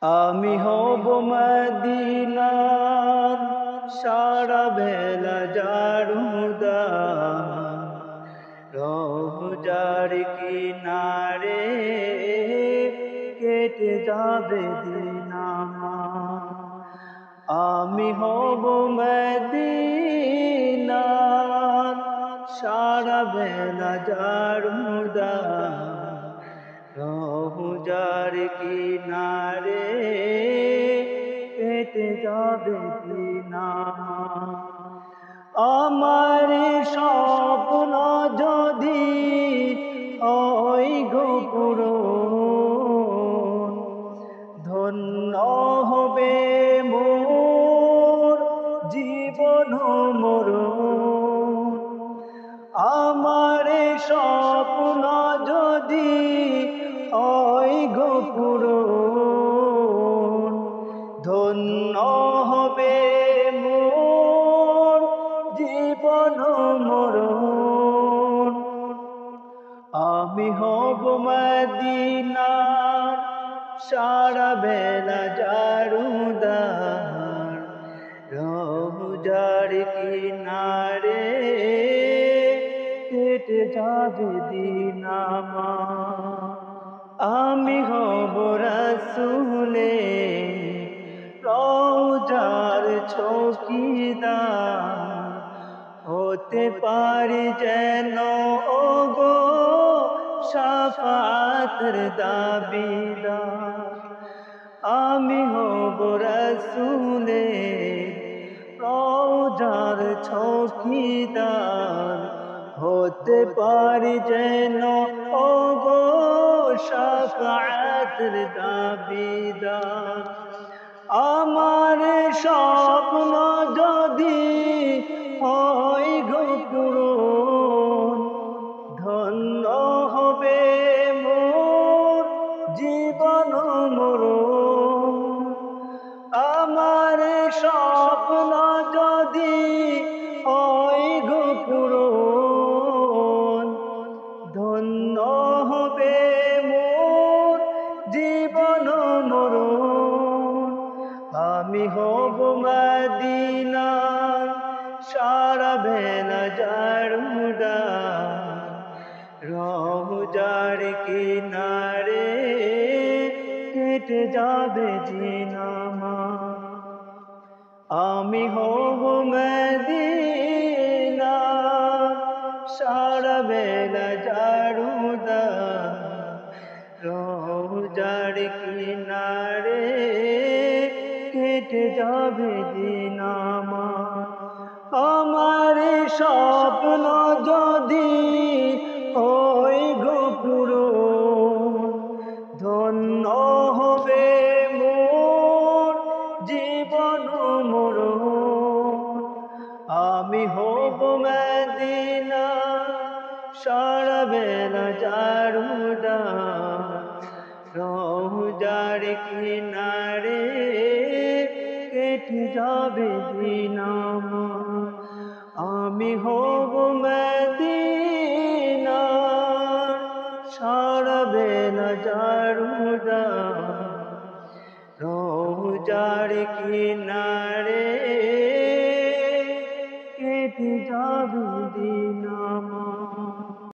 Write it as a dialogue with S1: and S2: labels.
S1: আমি হব মদিনার সারা বেলা জারুদার, রওজার কিনারে কেটে যাবে দিন আমার। আমি হব মদিনার সারা বেলা জারুদার, রওজার কিনারে কেটে যাবে দিন আমার। আমার স্বপ্ন যদি হয় গো পূরণ, ধন্য হবে মোর জীবন মরণ। আমার স্বপ্ন যদি হয় গো পূরণ, ধন্য হবে মোর জীবন মরণ। আমি হব মদিনার সারা বেলা জারুদার, রওজার কিনারে কেটে যাবে দিন আমার। আমি হব রাসূলের রওজার চৌকিদার, হতে পারি যেন ওগো শাফাতের দাবিদার। আমি হব রাসূলের রওজার চৌকিদার, হতে পারি যেন ওগো শাফাতের দাবিদার। আমার স্বপ্ন যদি হয় গো পূরণ, ধন্য হবে মোর জীবন মরণ। আমার স্বপ্ন যদি হয় গো পূরণ, ধন্য হবে মোর জীবন মরণ। আমি হব মদিনার সারা বেলা জারুদার, রওজার কিনারে কেটে যাবে দিন আমার। আমি হব মদিনার সারা বেলা জারুদার, রওজার কিনারে কেটে যাবে দিন আমার। আমার স্বপ্ন যদি হয় গো পূরণ, ধন্য হবে মোর জীবন মরণ। আমি হব মদিনা সারা বেলা জারুদার, রওজার কিনারে কেটে যাবে দিন আমার। আমি হব মদিনা সারা বেলা জারুদার, রওজার কিনারে